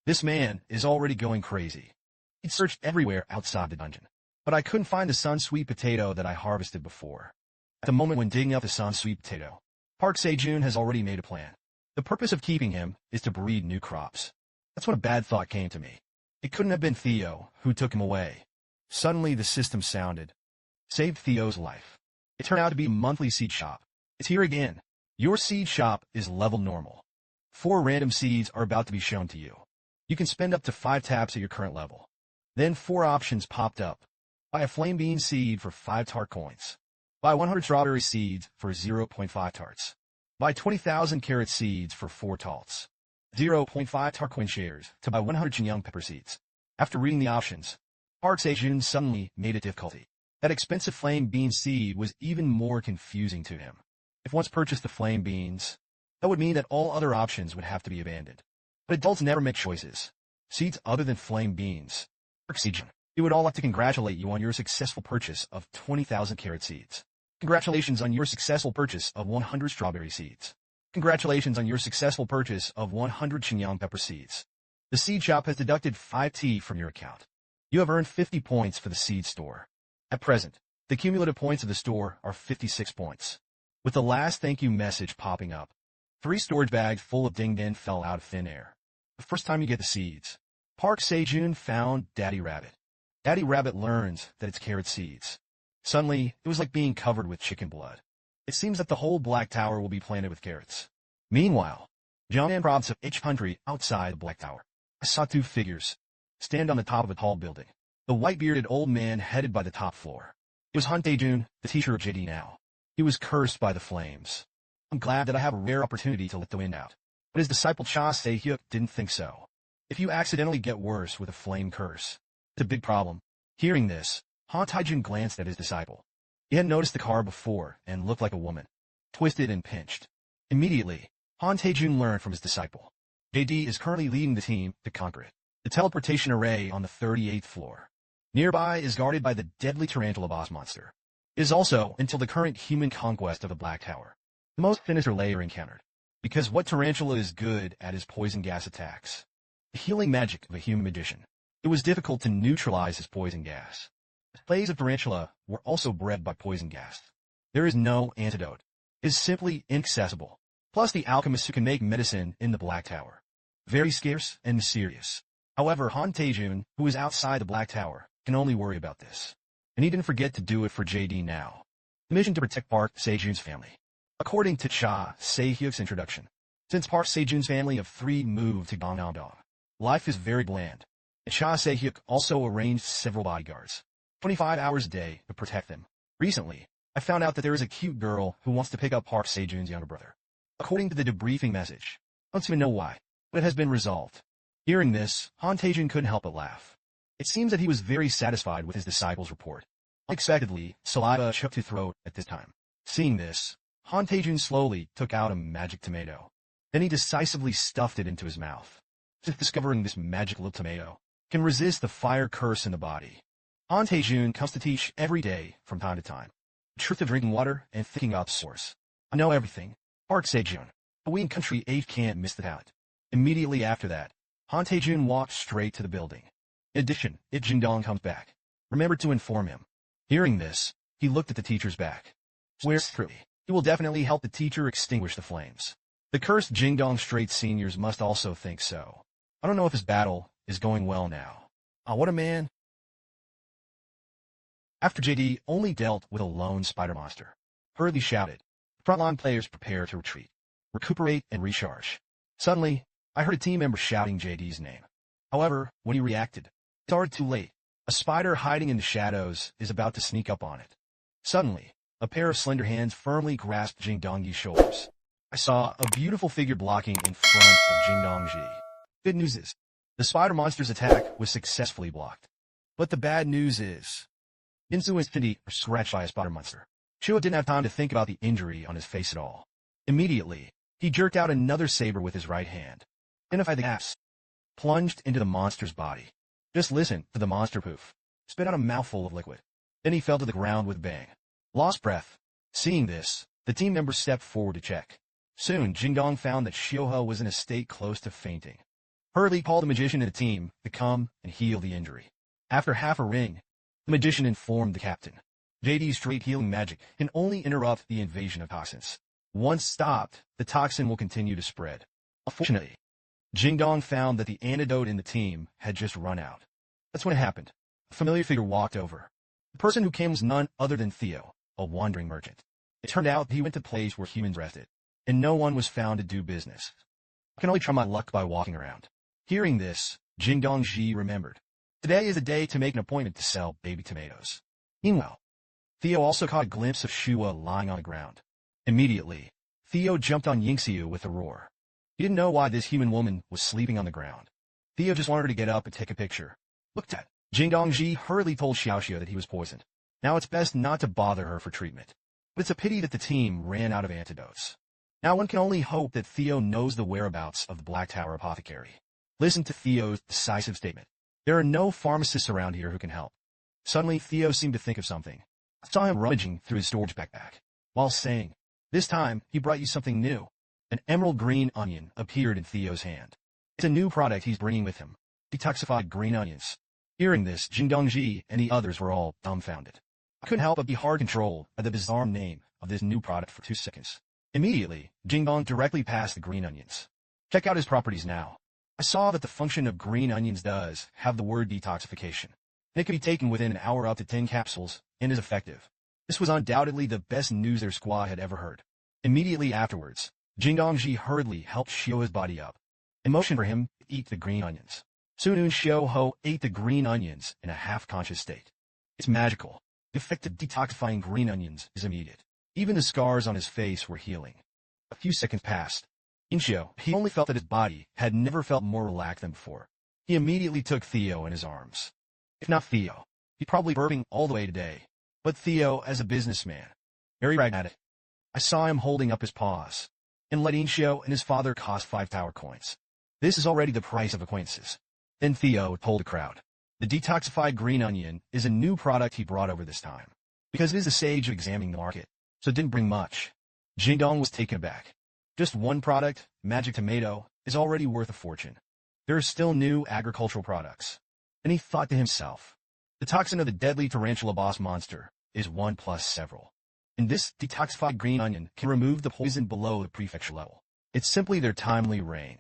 This man is already going crazy. He'd searched everywhere outside the dungeon, but I couldn't find the sun sweet potato that I harvested before. At the moment when digging up the sun sweet potato, Park Sejun has already made a plan. The purpose of keeping him is to breed new crops. That's when a bad thought came to me. It couldn't have been Theo who took him away. Suddenly the system sounded. Saved Theo's life. It turned out to be a monthly seed shop. It's here again. Your seed shop is level normal. 4 random seeds are about to be shown to you. You can spend up to 5 taps at your current level. Then 4 options popped up. Buy a flame bean seed for 5 tart coins. Buy 100 strawberry seeds for 0.5 tarts. Buy 20,000 carrot seeds for 4 talts. 0.5 tart coin shares to buy 100 young pepper seeds. After reading the options, Park Sejun suddenly made it difficulty. That expensive flame bean seed was even more confusing to him. If once purchased the flame beans, that would mean that all other options would have to be abandoned. But adults never make choices. Seeds other than flame beans. Park Sejun, we would all like to congratulate you on your successful purchase of 20,000 carrot seeds. Congratulations on your successful purchase of 100 strawberry seeds. Congratulations on your successful purchase of 100 Shenyang pepper seeds. The seed shop has deducted 5T from your account. You have earned 50 points for the seed store. At present, the cumulative points of the store are 56 points. With the last thank you message popping up, 3 storage bags full of ding-ding fell out of thin air. The first time you get the seeds, Park Sejun found Daddy Rabbit. Daddy Rabbit learns that it's carrot seeds. Suddenly, it was like being covered with chicken blood. It seems that the whole Black Tower will be planted with carrots. Meanwhile, John and province of H country outside the Black Tower, I saw 2 figures stand on the top of a tall building. The white-bearded old man headed by the top floor. It was Han Tae-jun, the teacher of JD now. He was cursed by the flames. I'm glad that I have a rare opportunity to let the wind out. But his disciple Cha Se-hyuk didn't think so. If you accidentally get worse with a flame curse, it's a big problem. Hearing this, Han Tae-jun glanced at his disciple. He hadn't noticed the car before and looked like a woman, twisted and pinched. Immediately, Han Tae-jun learned from his disciple. JD is currently leading the team to conquer it. The teleportation array on the 38th floor. Nearby is guarded by the deadly tarantula boss monster. It is also until the current human conquest of the Black Tower, the most sinister layer encountered. Because what tarantula is good at is poison gas attacks. The healing magic of a human magician. It was difficult to neutralize his poison gas. The plays of tarantula were also bred by poison gas. There is no antidote. It is simply inaccessible. Plus the alchemists who can make medicine in the Black Tower. Very scarce and mysterious. However, Han Tae-jun, who is outside the Black Tower, can only worry about this. And he didn't forget to do it for JD now. The mission to protect Park Sejun's family. According to Cha Se-hyuk's introduction, since Park Sejun's family of 3 moved to Gangnam-dong, life is very bland. And Cha Se-hyuk also arranged several bodyguards, 25 hours a day, to protect them. Recently, I found out that there is a cute girl who wants to pick up Park Sejun's younger brother. According to the debriefing message, I don't even know why, but it has been resolved. Hearing this, Han Tae-jun couldn't help but laugh. It seems that he was very satisfied with his disciple's report. Unexpectedly, saliva choked his throat at this time. Seeing this, Han Tae-jun slowly took out a magic tomato. Then he decisively stuffed it into his mouth. Since discovering this magic little tomato can resist the fire curse in the body, Han Tae-jun comes to teach every day from time to time. The truth of drinking water and thinking up source. I know everything. Park Sejun. But we in country 8 can't miss the talent. Immediately after that, Han Tae-jun walked straight to the building. In addition, if Jingdong comes back, remember to inform him. Hearing this, he looked at the teacher's back. Swears through. He will definitely help the teacher extinguish the flames. The cursed Jingdong Strait seniors must also think so. I don't know if his battle is going well now. What a man. After JD only dealt with a lone spider monster, Hurley shouted. Frontline players prepare to retreat, recuperate, and recharge. Suddenly, I heard a team member shouting JD's name. However, when he reacted, it's already too late. A spider hiding in the shadows is about to sneak up on it. Suddenly, a pair of slender hands firmly grasped Jingdongji's shoulders. I saw a beautiful figure blocking in front of Jingdongji. Good news is, the spider monster's attack was successfully blocked. But the bad news is, Insu and Cindy are scratched by a spider monster. Chua didn't have time to think about the injury on his face at all. Immediately, he jerked out another saber with his right hand. Identify the gaps. Plunged into the monster's body. Just listen to the monster poof. Spit out a mouthful of liquid. Then he fell to the ground with a bang. Lost breath. Seeing this, the team members stepped forward to check. Soon, Jingdong found that Shioho was in a state close to fainting. hurriedly called the magician and the team to come and heal the injury. After half a ring, the magician informed the captain, JD's straight healing magic can only interrupt the invasion of toxins. Once stopped, the toxin will continue to spread. Unfortunately, Jingdong found that the antidote in the team had just run out. That's when it happened. A familiar figure walked over. The person who came was none other than Theo, a wandering merchant. It turned out he went to a place where humans rested, and no one was found to do business. I can only try my luck by walking around. Hearing this, Jingdong Ji remembered. Today is the day to make an appointment to sell baby tomatoes. Meanwhile, Theo also caught a glimpse of Shua lying on the ground. Immediately, Theo jumped on Yingxiu with a roar. He didn't know why this human woman was sleeping on the ground. Theo just wanted her to get up and take a picture. Looked at. Jingdong Ji hurriedly told Xiaoxia that he was poisoned. Now it's best not to bother her for treatment. But it's a pity that the team ran out of antidotes. Now one can only hope that Theo knows the whereabouts of the Black Tower Apothecary. Listen to Theo's decisive statement. There are no pharmacists around here who can help. Suddenly, Theo seemed to think of something. I saw him rummaging through his storage backpack, while saying, "This time, he brought you something new." An emerald green onion appeared in Theo's hand. It's a new product he's bringing with him. Detoxified green onions. Hearing this, Jingdong Ji and the others were all dumbfounded. I couldn't help but be hard controlled by the bizarre name of this new product for 2 seconds. Immediately, Jingdong directly passed the green onions. Check out his properties now. I saw that the function of green onions does have the word detoxification. And it can be taken within an hour up to 10 capsules, and is effective. This was undoubtedly the best news their squad had ever heard. Immediately afterwards, Jingdong Ji hurriedly helped Xiao's body up, and motioned for him to eat the green onions. Soon Xiao Ho ate the green onions in a half-conscious state. It's magical. The effect of detoxifying green onions is immediate. Even the scars on his face were healing. A few seconds passed. In Xiao, he only felt that his body had never felt more relaxed than before. He immediately took Theo in his arms. If not Theo, he'd probably be burping all the way today. But Theo, as a businessman, very pragmatic. I saw him holding up his paws, and letting Xiao and his father cost 5 tower coins. This is already the price of acquaintances. Then Theo told the crowd. The detoxified green onion is a new product he brought over this time, because it is the sage of examining the market, so it didn't bring much. Jingdong was taken aback. Just one product, magic tomato, is already worth a fortune. There are still new agricultural products. And he thought to himself, the toxin of the deadly tarantula boss monster is one plus several. And this detoxified green onion can remove the poison below the prefecture level. It's simply their timely reign.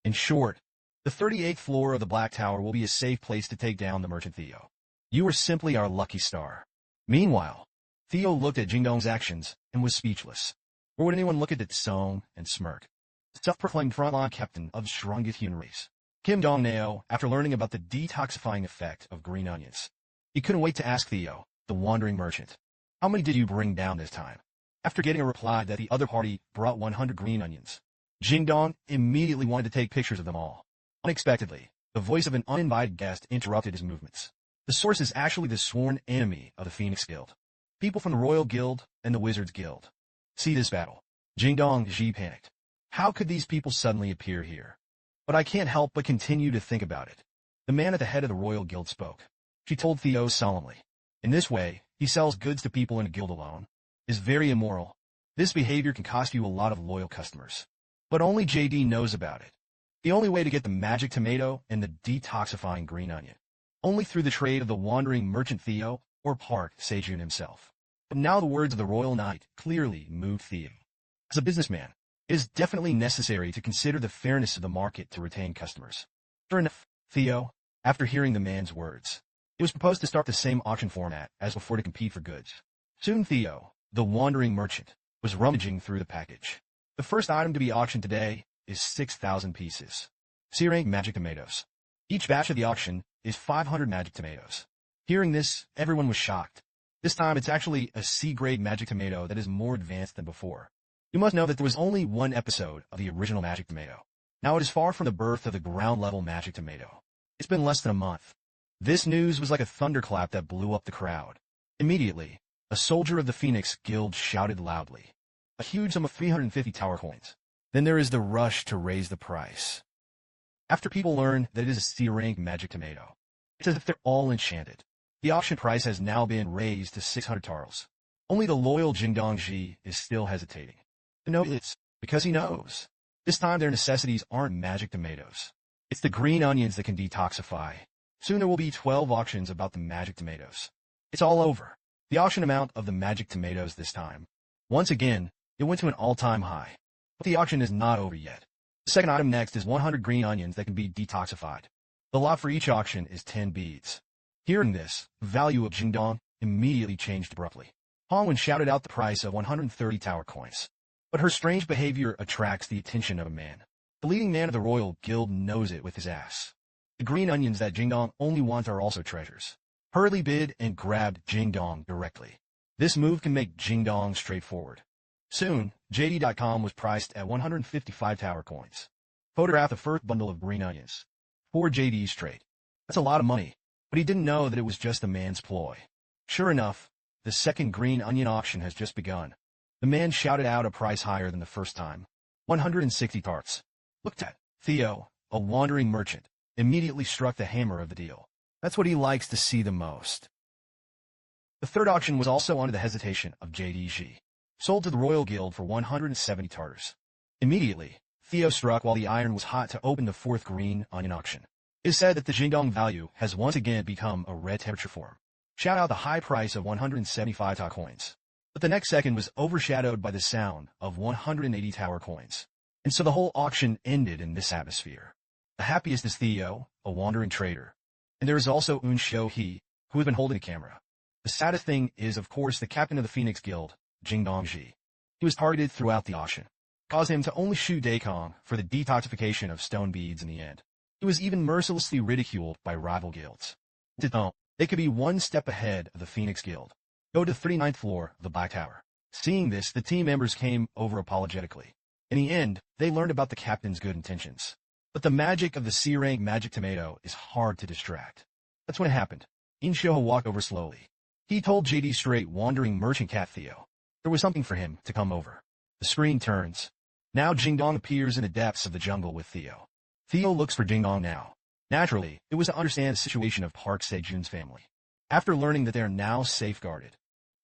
In short, the 38th floor of the Black Tower will be a safe place to take down the merchant Theo. You are simply our lucky star. Meanwhile, Theo looked at Jingdong's actions and was speechless. Or would anyone look at it song and smirk? Self-proclaimed frontline captain of the strongest human race, Kim Dong-neo, after learning about the detoxifying effect of green onions. He couldn't wait to ask Theo, the wandering merchant, how many did you bring down this time? After getting a reply that the other party brought 100 green onions, Jingdong immediately wanted to take pictures of them all. Unexpectedly, the voice of an uninvited guest interrupted his movements. The source is actually the sworn enemy of the Phoenix Guild. People from the Royal Guild and the Wizards Guild. See this battle. Jingdong Ji panicked. How could these people suddenly appear here? But I can't help but continue to think about it. The man at the head of the Royal Guild spoke. She told Theo solemnly. In this way, he sells goods to people in a guild alone. Is very immoral. This behavior can cost you a lot of loyal customers. But only JD knows about it. The only way to get the magic tomato and the detoxifying green onion. Only through the trade of the wandering merchant Theo or Park Sejun himself. But now the words of the Royal Knight clearly moved Theo. As a businessman, it is definitely necessary to consider the fairness of the market to retain customers. Sure enough, Theo, after hearing the man's words, it was proposed to start the same auction format as before to compete for goods. Soon Theo, the wandering merchant, was rummaging through the package. The first item to be auctioned today is 6,000 pieces. C-rank magic tomatoes. Each batch of the auction is 500 magic tomatoes. Hearing this, everyone was shocked. This time it's actually a C-grade magic tomato that is more advanced than before. You must know that there was only one episode of the original magic tomato. Now it is far from the birth of the ground-level magic tomato. It's been less than a month. This news was like a thunderclap that blew up the crowd. Immediately, a soldier of the Phoenix Guild shouted loudly. A huge sum of 350 tower coins. Then there is the rush to raise the price. After people learn that it is a C-rank magic tomato, it's as if they're all enchanted. The auction price has now been raised to 600 taels. Only the loyal Jingdong Ji is still hesitating. No, it's because he knows. This time their necessities aren't magic tomatoes. It's the green onions that can detoxify. Soon there will be 12 auctions about the magic tomatoes. It's all over. The auction amount of the magic tomatoes this time. Once again, it went to an all-time high. But the auction is not over yet. The second item next is 100 green onions that can be detoxified. The lot for each auction is 10 beads. Hearing this, the value of Jingdong immediately changed abruptly. Hongwen shouted out the price of 130 tower coins. But her strange behavior attracts the attention of a man. The leading man of the royal guild knows it with his ass. The green onions that Jingdong only wants are also treasures. Hurriedly bid and grabbed Jingdong directly. This move can make Jingdong straightforward. Soon, JD.com was priced at 155 tower coins. Photographed the first bundle of green onions. 4 JD straight. That's a lot of money, but he didn't know that it was just a man's ploy. Sure enough, the second green onion auction has just begun. The man shouted out a price higher than the first time. 160 tarts. Looked at. Theo, a wandering merchant, immediately struck the hammer of the deal. That's what he likes to see the most. The third auction was also under the hesitation of JDG. Sold to the Royal Guild for 170 tartars. Immediately, Theo struck while the iron was hot to open the fourth green onion auction. It is said that the Jingdong value has once again become a red temperature form. Shout out the high price of 175 ta coins. But the next second was overshadowed by the sound of 180 tower coins. And so the whole auction ended in this atmosphere. The happiest is Theo, a wandering trader. And there is also Un Xiao He, who has been holding the camera. The saddest thing is, of course, the captain of the Phoenix Guild, Jingdong Ji. He was targeted throughout the auction, caused him to only shoot Daikong for the detoxification of stone beads in the end. He was even mercilessly ridiculed by rival guilds. They could be one step ahead of the Phoenix Guild. Go to the 39th floor of the Black Tower. Seeing this, the team members came over apologetically. In the end, they learned about the captain's good intentions. But the magic of the C-rank magic tomato is hard to distract. That's when it happened. Inshoha walked over slowly. He told JD straight wandering merchant cat Theo. There was something for him to come over. The screen turns. Now Jingdong appears in the depths of the jungle with Theo. Theo looks for Jingdong now. Naturally, it was to understand the situation of Park Sejun's family. After learning that they are now safeguarded.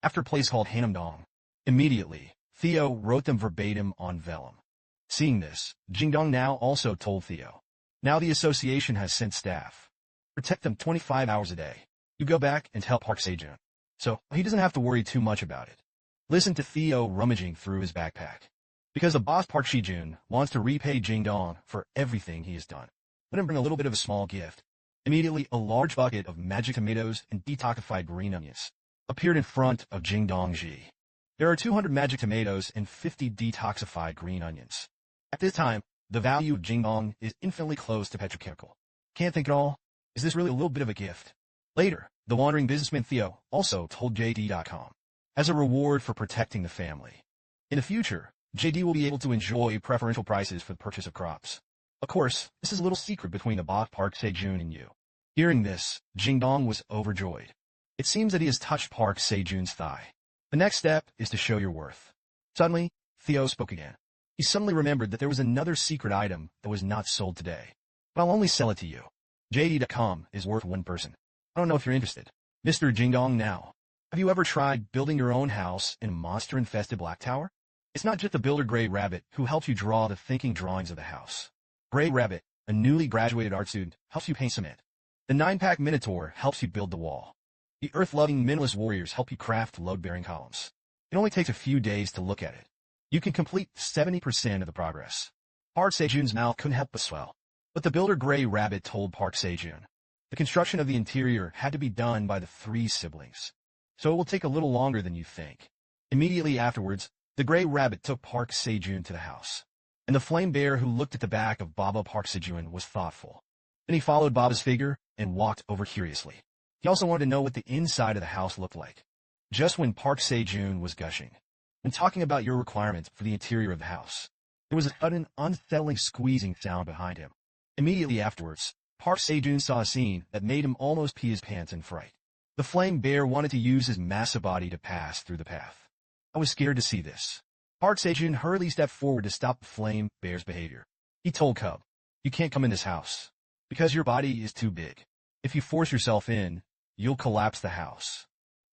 After a place called Hanamdong. Immediately, Theo wrote them verbatim on vellum. Seeing this, Jingdong now also told Theo. Now the association has sent staff. Protect them 25 hours a day. You go back and help Park Sejun. So, he doesn't have to worry too much about it. Listen to Theo rummaging through his backpack. Because the boss Park Sejun wants to repay Jingdong for everything he has done. Let him bring a little bit of a small gift. Immediately, a large bucket of magic tomatoes and detoxified green onions appeared in front of Jingdong Ji. There are 200 magic tomatoes and 50 detoxified green onions. At this time, the value of Jingdong is infinitely close to petrochemical. Can't think at all? Is this really a little bit of a gift? Later, the wandering businessman Theo also told JD.com. As a reward for protecting the family. In the future, JD will be able to enjoy preferential prices for the purchase of crops. Of course, this is a little secret between the boss Park Sejun and you. Hearing this, Jingdong was overjoyed. It seems that he has touched Park Sejun's thigh. The next step is to show your worth. Suddenly, Theo spoke again. He suddenly remembered that there was another secret item that was not sold today. But I'll only sell it to you. JD.com is worth one person. I don't know if you're interested. Mr. Jingdong now. Have you ever tried building your own house in a monster-infested Black Tower? It's not just the builder Gray Rabbit who helps you draw the thinking drawings of the house. Gray Rabbit, a newly graduated art student, helps you paint cement. The 9-pack Minotaur helps you build the wall. The earth-loving minimalist warriors help you craft load-bearing columns. It only takes a few days to look at it. You can complete 70% of the progress. Park Sejun's mouth couldn't help but swell. But the builder Gray Rabbit told Park Sejun. The construction of the interior had to be done by the 3 siblings. So it will take a little longer than you think. Immediately afterwards, the Gray Rabbit took Park Sejun to the house. And the flame bear who looked at the back of Baba Park Sejun was thoughtful. Then he followed Baba's figure and walked over curiously. He also wanted to know what the inside of the house looked like. Just when Park Sejun was gushing and talking about your requirements for the interior of the house, there was a sudden, unsettling squeezing sound behind him. Immediately afterwards, Park Sejun saw a scene that made him almost pee his pants in fright. The flame bear wanted to use his massive body to pass through the path. I was scared to see this. Park Sejun hurriedly stepped forward to stop the flame bear's behavior. He told Cub, "You can't come in this house, because your body is too big. If you force yourself in, you'll collapse the house.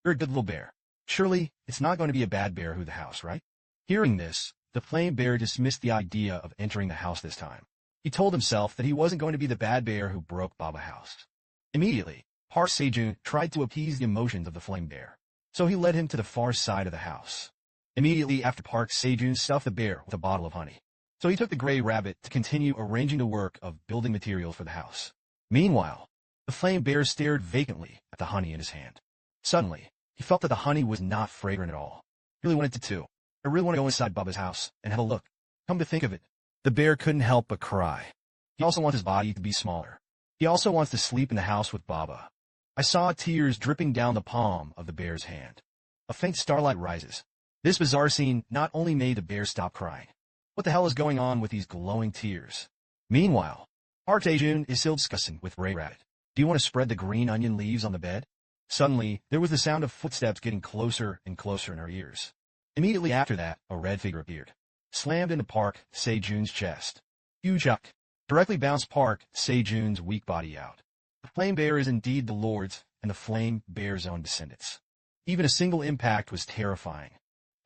You're a good little bear. Surely, it's not going to be a bad bear who the house, right?" Hearing this, the flame bear dismissed the idea of entering the house this time. He told himself that he wasn't going to be the bad bear who broke Baba's house. Immediately, Park Sejun tried to appease the emotions of the flame bear, so he led him to the far side of the house. Immediately after, Park Sejun stuffed the bear with a bottle of honey. So he took the gray rabbit to continue arranging the work of building materials for the house. Meanwhile, the flame bear stared vacantly at the honey in his hand. Suddenly, he felt that the honey was not fragrant at all. I really wanted to too. I really want to go inside Baba's house and have a look. Come to think of it, the bear couldn't help but cry. He also wants his body to be smaller. He also wants to sleep in the house with Baba. I saw tears dripping down the palm of the bear's hand. A faint starlight rises. This bizarre scene not only made the bear stop crying. What the hell is going on with these glowing tears? Meanwhile, Park Sejun is still discussing with Ray Rabbit. Do you want to spread the green onion leaves on the bed? Suddenly, there was the sound of footsteps getting closer and closer in her ears. Immediately after that, a red figure appeared, slammed into Park Sejun's chest. Huge chuck directly bounced Park Sejun's weak body out. The flame bear is indeed the Lord's and the flame bear's own descendants. Even a single impact was terrifying.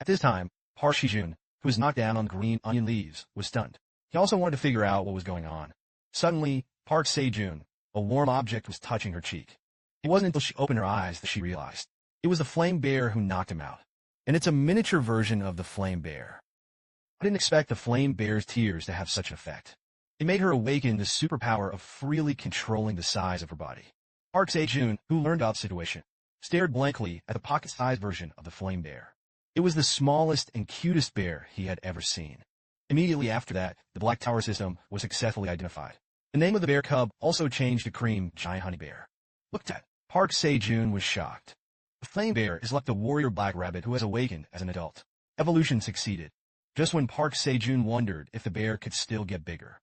At this time, Park Sejun, who was knocked down on the green onion leaves, was stunned. He also wanted to figure out what was going on. Suddenly, Park Sejun, a warm object was touching her cheek. It wasn't until she opened her eyes that she realized. It was the flame bear who knocked him out. And it's a miniature version of the flame bear. I didn't expect the flame bear's tears to have such an effect. It made her awaken the superpower of freely controlling the size of her body. Park Sejun, who learned about the situation, stared blankly at the pocket-sized version of the flame bear. It was the smallest and cutest bear he had ever seen. Immediately after that, the Black Tower system was successfully identified. The name of the bear cub also changed to Cream Giant Honey Bear. Looked at, Park Sejun was shocked. The flame bear is like the warrior black rabbit who has awakened as an adult. Evolution succeeded. Just when Park Sejun wondered if the bear could still get bigger,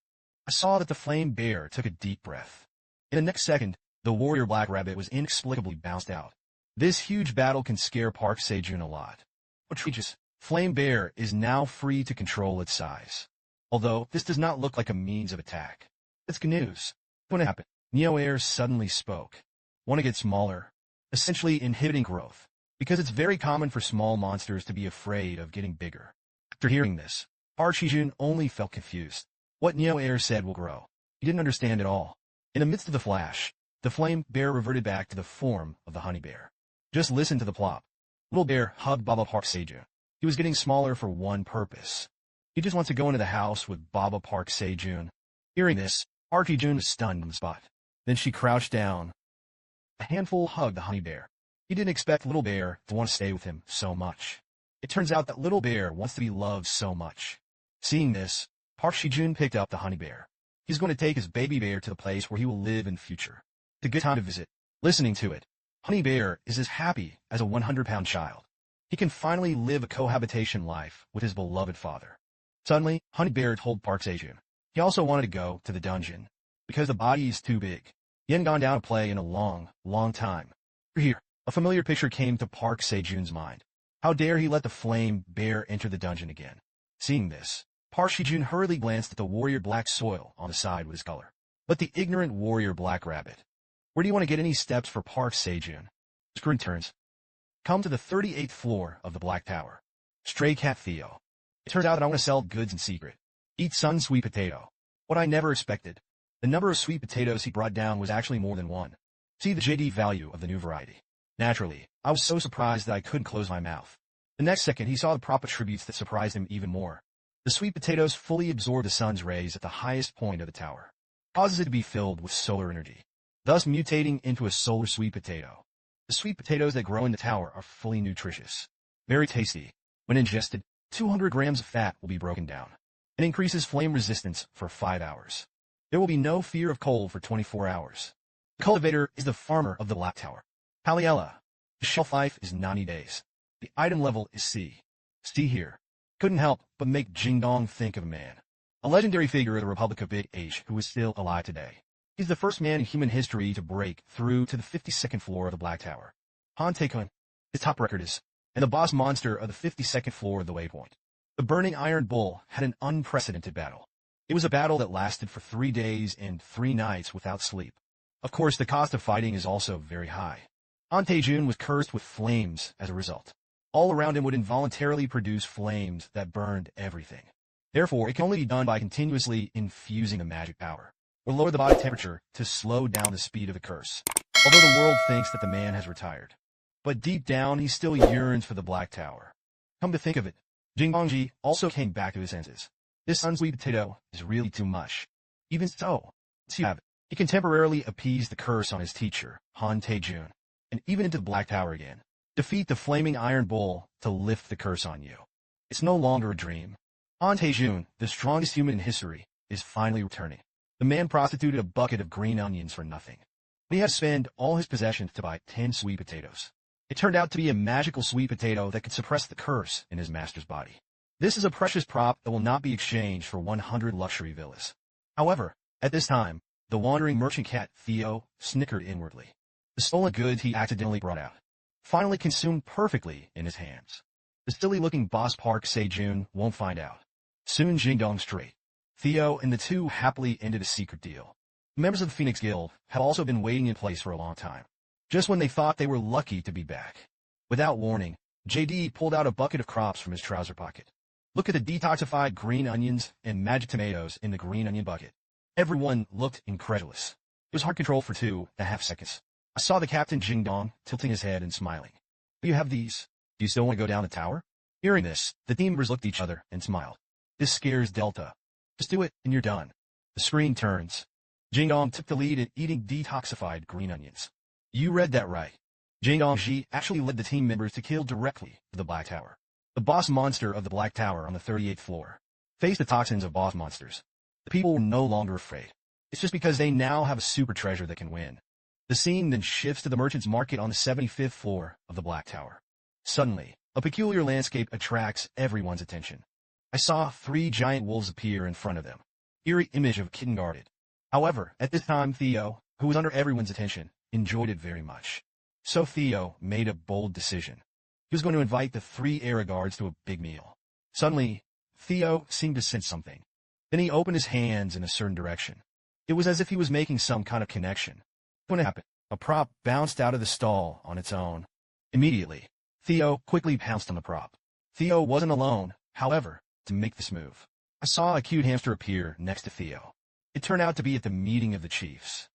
I saw that the flame bear took a deep breath. In the next second, the warrior black rabbit was inexplicably bounced out. This huge battle can scare Park Sejun a lot. Outrageous. Flame bear is now free to control its size. Although, this does not look like a means of attack. It's good news. When it happened, Neo Air suddenly spoke. Want to get smaller? Essentially inhibiting growth, because it's very common for small monsters to be afraid of getting bigger. After hearing this, Park Sejun only felt confused. What Neo Air said will grow. He didn't understand at all. In the midst of the flash, the flame bear reverted back to the form of the honey bear. Just listen to the plop. Little bear hugged Baba Park Sejun. He was getting smaller for one purpose. He just wants to go into the house with Baba Park Sejun. Hearing this, Park Sejun was stunned on the spot. Then she crouched down. A handful hugged the honey bear. He didn't expect Little Bear to want to stay with him so much. It turns out that Little Bear wants to be loved so much. Seeing this, Park Sejun picked up the honey bear. He's going to take his baby bear to the place where he will live in future. It's a good time to visit. Listening to it, Honey Bear is as happy as a 100-pound child. He can finally live a cohabitation life with his beloved father. Suddenly, Honey Bear told Park Sejun he also wanted to go to the dungeon, because the body is too big. He hadn't gone down to play in a long, long time. Here, a familiar picture came to Park Sejun's mind. How dare he let the flame bear enter the dungeon again? Seeing this, Park Sejun hurriedly glanced at the warrior black soil on the side with his color. But the ignorant warrior black rabbit. Where do you want to get any steps for Park Sejun? Screen turns. Come to the 38th floor of the Black Tower. Stray Cat Theo. It turns out that I want to sell goods in secret. Eat sun sweet potato. What I never expected. The number of sweet potatoes he brought down was actually more than one. See the JD value of the new variety. Naturally, I was so surprised that I couldn't close my mouth. The next second he saw the prop attributes that surprised him even more. The sweet potatoes fully absorb the sun's rays at the highest point of the tower. Causes it to be filled with solar energy, thus mutating into a solar sweet potato. The sweet potatoes that grow in the tower are fully nutritious. Very tasty. When ingested, 200 grams of fat will be broken down. It increases flame resistance for 5 hours. There will be no fear of cold for 24 hours. The cultivator is the farmer of the Black Tower. Paliella. The shelf life is 90 days. The item level is C. See here. Couldn't help but make Jingdong think of a man. A legendary figure of the Republic of Big H who is still alive today. He's the first man in human history to break through to the 52nd floor of the Black Tower. Han Taekun. His top record is, and the boss monster of the 52nd floor of the Waypoint. The Burning Iron Bull had an unprecedented battle. It was a battle that lasted for 3 days and 3 nights without sleep. Of course, the cost of fighting is also very high. Han Taejun was cursed with flames as a result. All around him would involuntarily produce flames that burned everything. Therefore, it can only be done by continuously infusing the magic power, or lower the body temperature to slow down the speed of the curse. Although the world thinks that the man has retired, but deep down he still yearns for the Black Tower. Come to think of it, Jingdongji also came back to his senses. This unsweet potato is really too much. Even so, let's have it. He can temporarily appease the curse on his teacher, Han Taejun, and even into the Black Tower again. Defeat the flaming iron bull to lift the curse on you. It's no longer a dream. Han Taejun, the strongest human in history, is finally returning. The man prostituted a bucket of green onions for nothing. He had to spend all his possessions to buy 10 sweet potatoes. It turned out to be a magical sweet potato that could suppress the curse in his master's body. This is a precious prop that will not be exchanged for 100 luxury villas. However, at this time, the wandering merchant cat, Theo, snickered inwardly. The stolen goods he accidentally brought out, finally consumed perfectly in his hands. The silly-looking boss Park Sejun won't find out. Soon Jingdong straight. Theo and the two happily ended a secret deal. Members of the Phoenix Guild have also been waiting in place for a long time, just when they thought they were lucky to be back. Without warning, JD pulled out a bucket of crops from his trouser pocket. Look at the detoxified green onions and magic tomatoes in the green onion bucket. Everyone looked incredulous. It was hard control for 2.5 seconds. I saw the Captain Jingdong tilting his head and smiling. Do you have these? Do you still want to go down the tower? Hearing this, the team members looked at each other and smiled. This scares Delta. Just do it and you're done. The screen turns. Jingdong took the lead in eating detoxified green onions. You read that right. Jingdongji actually led the team members to kill directly to the Black Tower. The boss monster of the Black Tower on the 38th floor faced the toxins of boss monsters. The people were no longer afraid. It's just because they now have a super treasure that can win. The scene then shifts to the merchant's market on the 75th floor of the Black Tower. Suddenly, a peculiar landscape attracts everyone's attention. I saw 3 giant wolves appear in front of them. Eerie image of a kitten guarded. However, at this time Theo, who was under everyone's attention, enjoyed it very much. So Theo made a bold decision. He was going to invite the 3 era guards to a big meal. Suddenly, Theo seemed to sense something. Then he opened his hands in a certain direction. It was as if he was making some kind of connection. When it happened, a prop bounced out of the stall on its own. Immediately, Theo quickly pounced on the prop. Theo wasn't alone, however, to make this move. I saw a cute hamster appear next to Theo. It turned out to be at the meeting of the chiefs.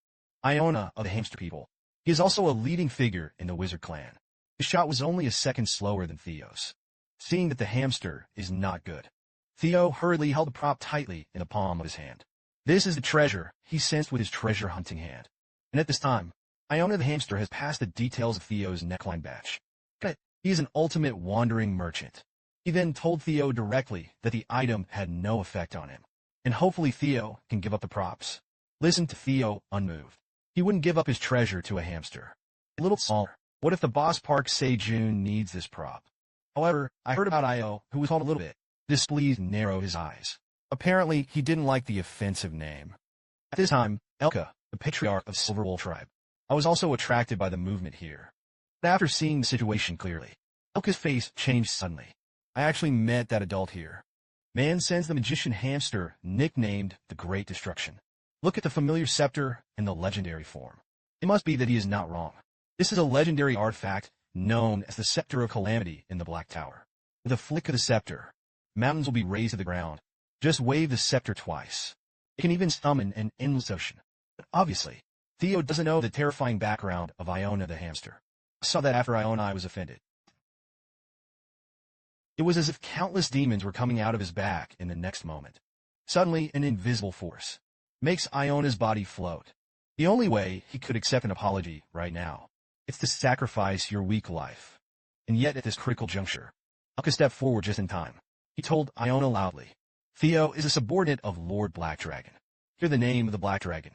Iona of the hamster people. He is also a leading figure in the wizard clan. His shot was only a second slower than Theo's. Seeing that the hamster is not good, Theo hurriedly held the prop tightly in the palm of his hand. This is the treasure he sensed with his treasure hunting hand. And at this time, Iona the hamster has passed the details of Theo's neckline badge. He is an ultimate wandering merchant. He then told Theo directly that the item had no effect on him, and hopefully Theo can give up the props. Listen to Theo unmoved. He wouldn't give up his treasure to a hamster. A little smaller. What if the boss Park Sejun needs this prop? However, I heard about Io, who was called a little bit. Displeased narrowed his eyes. Apparently, he didn't like the offensive name. At this time, Elka, the patriarch of Silverwolf tribe. I was also attracted by the movement here. But after seeing the situation clearly, Elka's face changed suddenly. I actually met that adult here. Man sends the magician hamster, nicknamed the Great Destruction. Look at the familiar scepter and the legendary form. It must be that he is not wrong. This is a legendary artifact known as the Scepter of Calamity in the Black Tower. With a flick of the scepter, mountains will be razed to the ground. Just wave the scepter twice. It can even summon an endless ocean. But obviously, Theo doesn't know the terrifying background of Iona the hamster. I saw that after Iona was offended. It was as if countless demons were coming out of his back in the next moment. Suddenly, an invisible force makes Iona's body float. The only way he could accept an apology right now, it's to sacrifice your weak life. And yet at this critical juncture, Elka stepped forward just in time. He told Iona loudly, Theo is a subordinate of Lord Black Dragon. Hear the name of the Black Dragon.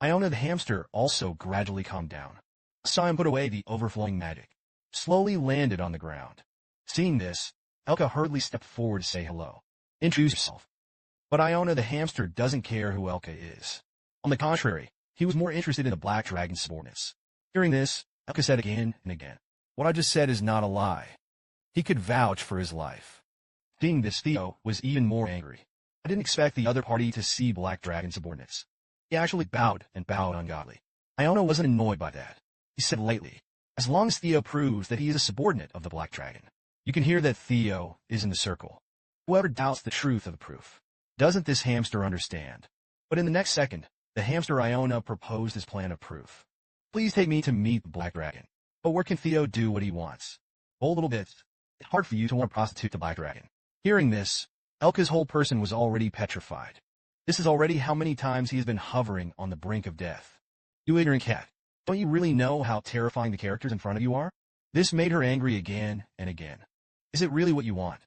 Iona the hamster also gradually calmed down. I saw him put away the overflowing magic. Slowly landed on the ground. Seeing this, Elka hurriedly stepped forward to say hello. Introduce yourself. But Iona the hamster doesn't care who Elka is. On the contrary, he was more interested in the Black Dragon's subordinates. Hearing this, Elka said again and again, what I just said is not a lie. He could vouch for his life. Seeing this, Theo was even more angry. I didn't expect the other party to see Black Dragon subordinates. He actually bowed and bowed ungodly. Iona wasn't annoyed by that. He said lightly, as long as Theo proves that he is a subordinate of the Black Dragon. You can hear that Theo is in the circle. Whoever doubts the truth of the proof Doesn't this hamster understand? But in the next second, the hamster Iona proposed his plan of proof. Please take me to meet the Black Dragon. But where can Theo do what he wants? Oh, little bit. It's hard for you to want to prostitute the Black Dragon. Hearing this, Elka's whole person was already petrified. This is already how many times he has been hovering on the brink of death. You ignorant cat. Don't you really know how terrifying the characters in front of you are? This made her angry again and again. Is it really what you want?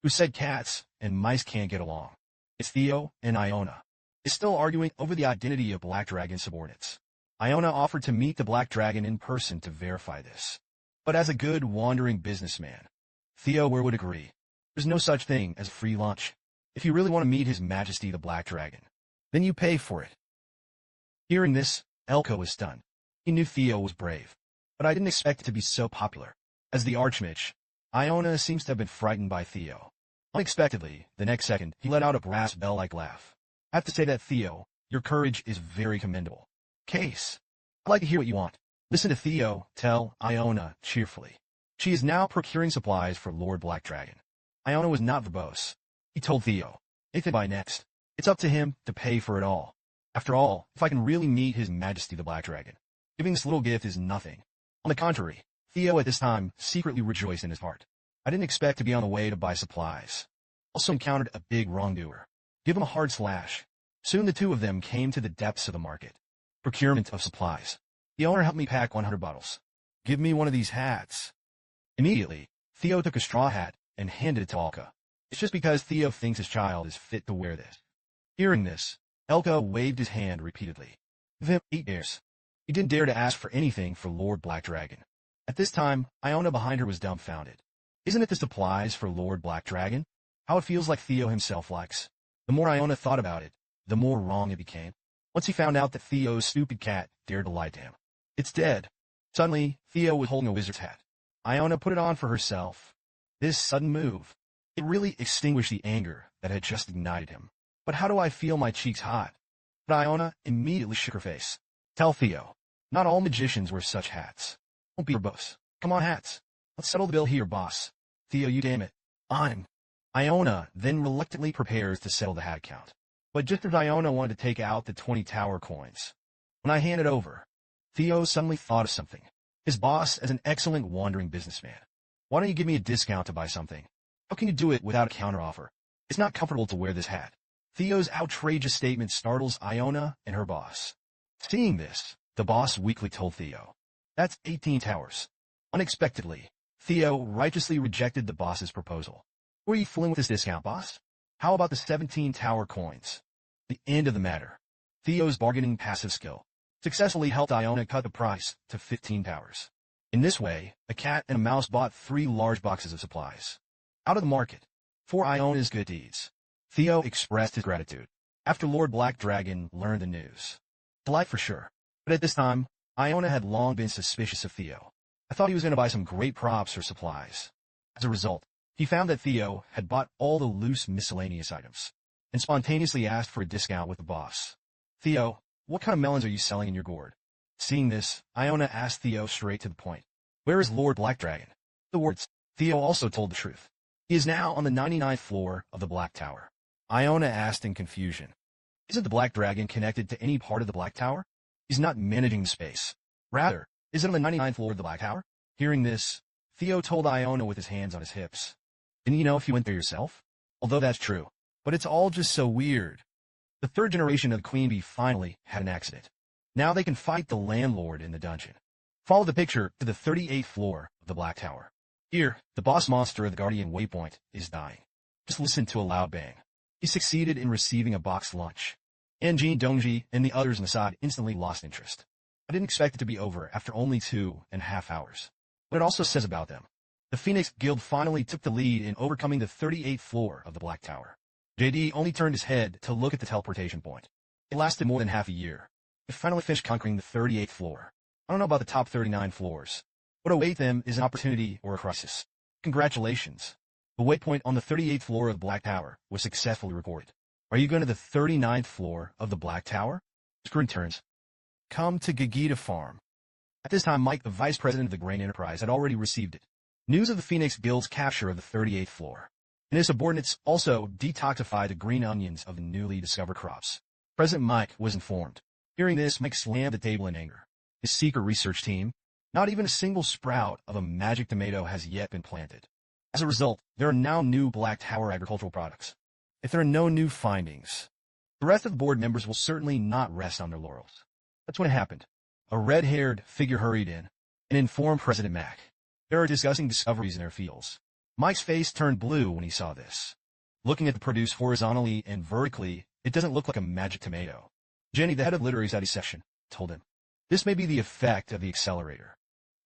Who said cats and mice can't get along? It's Theo and Iona. Is still arguing over the identity of Black Dragon subordinates. Iona offered to meet the Black Dragon in person to verify this. But as a good wandering businessman, Theo would agree. There's no such thing as free lunch. If you really want to meet His Majesty the Black Dragon, then you pay for it. Hearing this, Elka was stunned. He knew Theo was brave, but I didn't expect it to be so popular. As the Archmage, Iona seems to have been frightened by Theo. Unexpectedly, the next second, he let out a brass bell-like laugh. I have to say that, Theo, your courage is very commendable. Case. I'd like to hear what you want. Listen to Theo tell Iona cheerfully. She is now procuring supplies for Lord Black Dragon. Iona was not verbose. He told Theo, anything by next. It's up to him to pay for it all. After all, if I can really meet His Majesty the Black Dragon, giving this little gift is nothing. On the contrary, Theo at this time secretly rejoiced in his heart. I didn't expect to be on the way to buy supplies. Also encountered a big wrongdoer. Give him a hard slash. Soon the two of them came to the depths of the market. Procurement of supplies. The owner helped me pack 100 bottles. Give me one of these hats. Immediately, Theo took a straw hat and handed it to Elka. It's just because Theo thinks his child is fit to wear this. Hearing this, Elka waved his hand repeatedly. Give him 8 dares. He didn't dare to ask for anything for Lord Black Dragon. At this time, Iona behind her was dumbfounded. Isn't it the supplies for Lord Black Dragon? How it feels like Theo himself likes. The more Iona thought about it, the more wrong it became. Once he found out that Theo's stupid cat dared to lie to him. It's dead. Suddenly, Theo was holding a wizard's hat. Iona put it on for herself. This sudden move, it really extinguished the anger that had just ignited him. But how do I feel my cheeks hot? But Iona immediately shook her face. Tell Theo, not all magicians wear such hats. Don't be verbose. Come on, hats. Let's settle the bill here, boss. Theo, you damn it. Iona then reluctantly prepares to settle the hat count. But just as Iona wanted to take out the 20 tower coins, when I handed over, Theo suddenly thought of something. His boss as an excellent wandering businessman. Why don't you give me a discount to buy something? How can you do it without a counteroffer? It's not comfortable to wear this hat. Theo's outrageous statement startles Iona and her boss. Seeing this, the boss weakly told Theo, that's 18 towers. Unexpectedly, Theo righteously rejected the boss's proposal. Who are you fooling with this discount, boss? How about the 17 tower coins? The end of the matter. Theo's bargaining passive skill successfully helped Iona cut the price to 15 towers. In this way, a cat and a mouse bought 3 large boxes of supplies. Out of the market. For Iona's good deeds, Theo expressed his gratitude. After Lord Black Dragon learned the news. Delight for sure. But at this time, Iona had long been suspicious of Theo. I thought he was going to buy some great props or supplies. As a result, he found that Theo had bought all the loose miscellaneous items, and spontaneously asked for a discount with the boss. Theo, what kind of melons are you selling in your gourd? Seeing this, Iona asked Theo straight to the point. Where is Lord Black Dragon? The words. Theo also told the truth. He is now on the 99th floor of the Black Tower. Iona asked in confusion. Isn't the Black Dragon connected to any part of the Black Tower? He's not managing the space. Rather, is it on the 99th floor of the Black Tower? Hearing this, Theo told Iona with his hands on his hips. Didn't you know if you went there yourself? Although that's true. But it's all just so weird. The 3rd generation of the Queen Bee finally had an accident. Now they can fight the landlord in the dungeon. Follow the picture to the 38th floor of the Black Tower. Here, the boss monster of the Guardian Waypoint is dying. Just listen to a loud bang. He succeeded in receiving a boxed lunch. Anjin, Dongji, and the others in the side instantly lost interest. I didn't expect it to be over after only 2.5 hours. But it also says about them. The Phoenix Guild finally took the lead in overcoming the 38th floor of the Black Tower. JD only turned his head to look at the teleportation point. It lasted more than half a year. They finally finished conquering the 38th floor. I don't know about the top 39 floors. What await them is an opportunity or a crisis. Congratulations. The waypoint on the 38th floor of the Black Tower was successfully recorded. Are you going to the 39th floor of the Black Tower? Screen turns. Come to Gagita Farm. At this time, Mike, the vice president of the Grain Enterprise, had already received it. News of the Phoenix Guild's capture of the 38th floor. and his subordinates also detoxified the green onions of the newly discovered crops. President Mike was informed. Hearing this, Mike slammed the table in anger. His secret research team, not even a single sprout of a magic tomato has yet been planted. As a result, there are now new Black Tower agricultural products. If there are no new findings, the rest of the board members will certainly not rest on their laurels. That's when it happened. A red-haired figure hurried in and informed President Mac. There are disgusting discoveries in their fields. Mike's face turned blue when he saw this. Looking at the produce horizontally and vertically, it doesn't look like a magic tomato. Jenny, the head of literary studies section, told him. This may be the effect of the accelerator.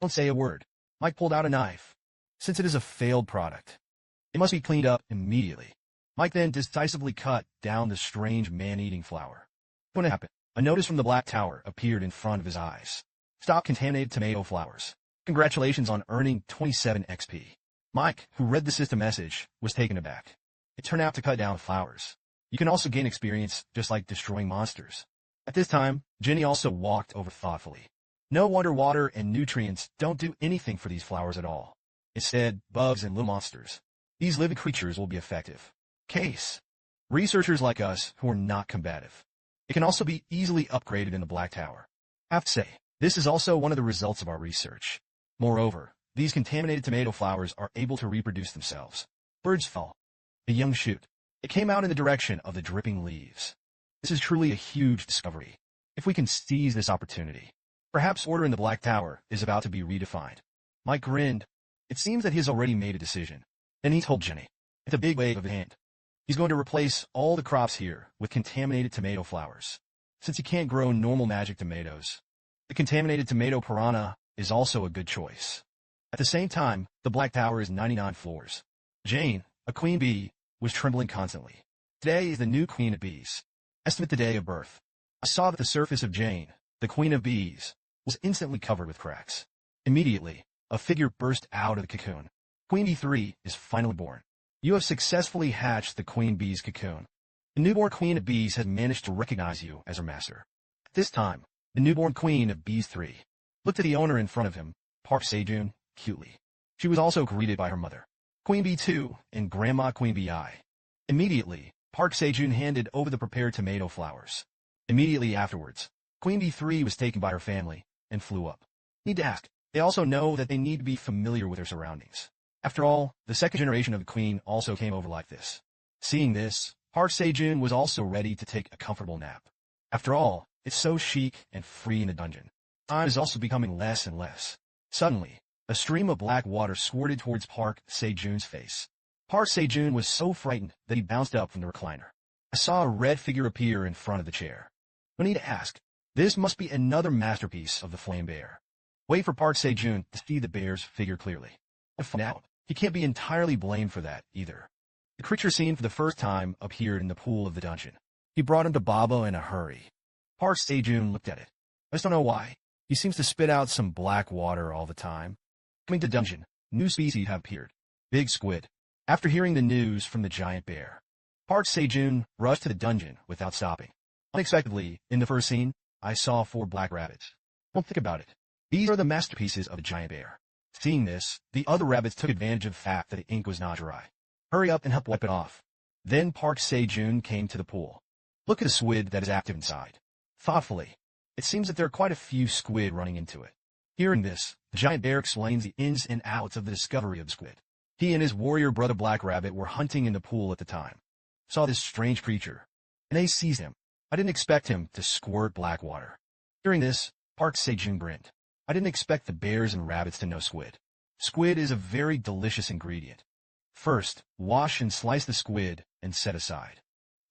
Don't say a word. Mike pulled out a knife. Since it is a failed product, it must be cleaned up immediately. Mike then decisively cut down the strange man-eating flower. When it happened, a notice from the Black Tower appeared in front of his eyes. Stop contaminated tomato flowers. Congratulations on earning 27 XP. Mike, who read the system message, was taken aback. It turned out to cut down flowers. You can also gain experience just like destroying monsters. At this time, Jenny also walked over thoughtfully. No wonder water and nutrients don't do anything for these flowers at all. Instead, bugs and little monsters. These living creatures will be effective. Case. Researchers like us who are not combative. It can also be easily upgraded in the Black Tower. I have to say, this is also one of the results of our research. Moreover, these contaminated tomato flowers are able to reproduce themselves. Birds fell. A young shoot. It came out in the direction of the dripping leaves. This is truly a huge discovery. If we can seize this opportunity, perhaps order in the Black Tower is about to be redefined. Mike grinned. It seems that he has already made a decision. Then he told Jenny, with a big wave of the hand, he's going to replace all the crops here with contaminated tomato flowers. Since he can't grow normal magic tomatoes, the contaminated tomato piranha is also a good choice. At the same time, the Black Tower is 99 floors. Jane, a queen bee, was trembling constantly. Today is the new queen of bees. Estimate the day of birth. I saw that the surface of Jane, the queen of bees, was instantly covered with cracks. Immediately, a figure burst out of the cocoon. Queen Bee 3 is finally born. You have successfully hatched the queen bee's cocoon. The newborn queen of bees has managed to recognize you as her master. At this time, the newborn queen of bees 3 looked at the owner in front of him, Park Sejun, cutely. She was also greeted by her mother, Queen Bee 2, and Grandma Queen Bee I. Immediately, Park Sejun handed over the prepared tomato flowers. Immediately afterwards, Queen Bee 3 was taken by her family and flew up. Need to ask, they also know that they need to be familiar with their surroundings. After all, the second generation of the queen also came over like this. Seeing this, Park Sejun was also ready to take a comfortable nap. After all, it's so chic and free in the dungeon. Time is also becoming less and less. Suddenly, a stream of black water squirted towards Park Sejun's face. Park Sejun was so frightened that he bounced up from the recliner. I saw a red figure appear in front of the chair. No need to ask. This must be another masterpiece of the flame bear. Wait for Park Sejun to see the bear's figure clearly. To find out, he can't be entirely blamed for that, either. The creature seen for the first time appeared in the pool of the dungeon. He brought him to Baba in a hurry. Park Sejun looked at it. I just don't know why. He seems to spit out some black water all the time. Coming to dungeon, new species have appeared. Big squid. After hearing the news from the giant bear, Park Sejun rushed to the dungeon without stopping. Unexpectedly, in the first scene, I saw 4 black rabbits. Don't think about it. These are the masterpieces of the giant bear. Seeing this, the other rabbits took advantage of the fact that the ink was not dry. Hurry up and help wipe it off. Then Park Sejun came to the pool. Look at the squid that is active inside. Thoughtfully, it seems that there are quite a few squid running into it. Hearing this, the giant bear explains the ins and outs of the discovery of the squid. He and his warrior brother Black Rabbit were hunting in the pool at the time. Saw this strange creature, and they seized him. I didn't expect him to squirt black water. Hearing this, Park Sejun grinned. I didn't expect the bears and rabbits to know squid. Squid is a very delicious ingredient. First, wash and slice the squid and set aside.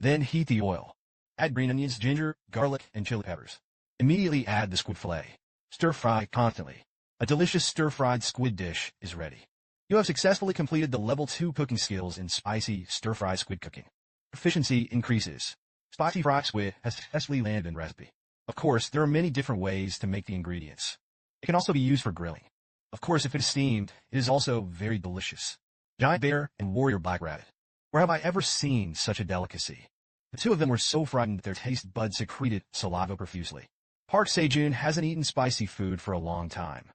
Then heat the oil. Add green onions, ginger, garlic, and chili peppers. Immediately add the squid fillet. Stir-fry constantly. A delicious stir-fried squid dish is ready. You have successfully completed the level 2 cooking skills in spicy stir-fried squid cooking. Efficiency increases. Spicy fried squid has successfully landed in recipe. Of course, there are many different ways to make the ingredients. It can also be used for grilling. Of course, if it is steamed, it is also very delicious. Giant bear and warrior black rabbit. Where have I ever seen such a delicacy? The two of them were so frightened that their taste buds secreted saliva profusely. Park Sejun hasn't eaten spicy food for a long time.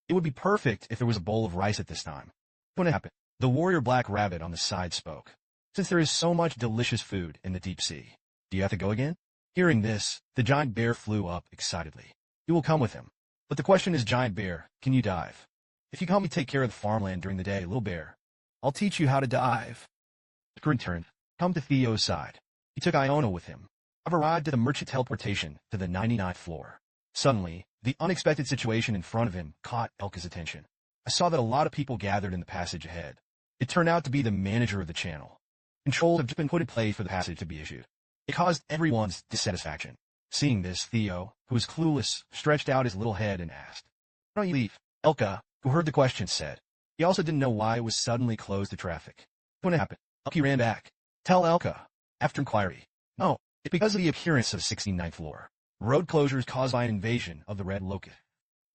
It would be perfect if there was a bowl of rice at this time. When it happened, The warrior black rabbit on the side spoke. Since there is so much delicious food in the deep sea, do you have to go again? Hearing this, the giant bear flew up excitedly. You will come with him. But the question is, giant bear, can you dive? If you can help me take care of the farmland during the day, little bear, I'll teach you how to dive. The returned. Come to Theo's side. He took Iona with him. I've arrived at the merchant teleportation to the 99th floor. Suddenly, the unexpected situation in front of him caught Elka's attention. I saw that a lot of people gathered in the passage ahead. It turned out to be the manager of the channel. Controls have just been put in place for the passage to be issued. It caused everyone's dissatisfaction. Seeing this, Theo, who was clueless, stretched out his little head and asked, "Why don't you leave?" Elka, who heard the question, said. He also didn't know why it was suddenly closed to traffic. When it happened, Elka ran back. Tell Elka. After inquiry. No, it's because of the appearance of 69th floor. Road closures caused by an invasion of the red locust.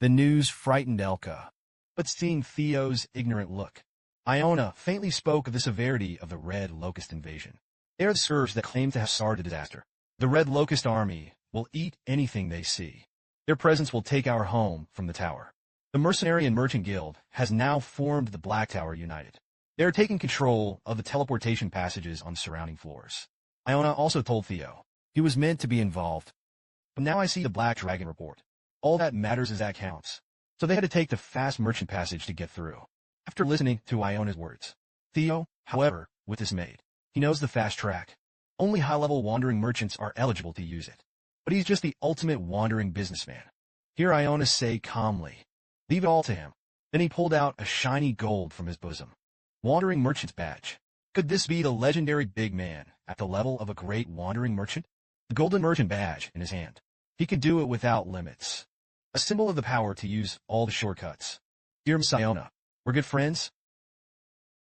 The news frightened Elka. But seeing Theo's ignorant look, Iona faintly spoke of the severity of the red locust invasion. They are the scourge that claim to have started a disaster. The red locust army will eat anything they see. Their presence will take our home from the tower. The mercenary and merchant guild has now formed the Black Tower United. They are taking control of the teleportation passages on the surrounding floors. Iona also told Theo he was meant to be involved. But now I see the Black Dragon report. All that matters is that counts. So they had to take the fast merchant passage to get through. After listening to Iona's words, Theo, however, was dismayed. He knows the fast track. Only high-level wandering merchants are eligible to use it. But he's just the ultimate wandering businessman. Hear Iona say calmly, "Leave it all to him." Then he pulled out a shiny gold from his bosom. Wandering merchant's badge. Could this be the legendary big man at the level of a great wandering merchant? The golden merchant badge in his hand. He could do it without limits. A symbol of the power to use all the shortcuts. Dear Miss Iona, we're good friends,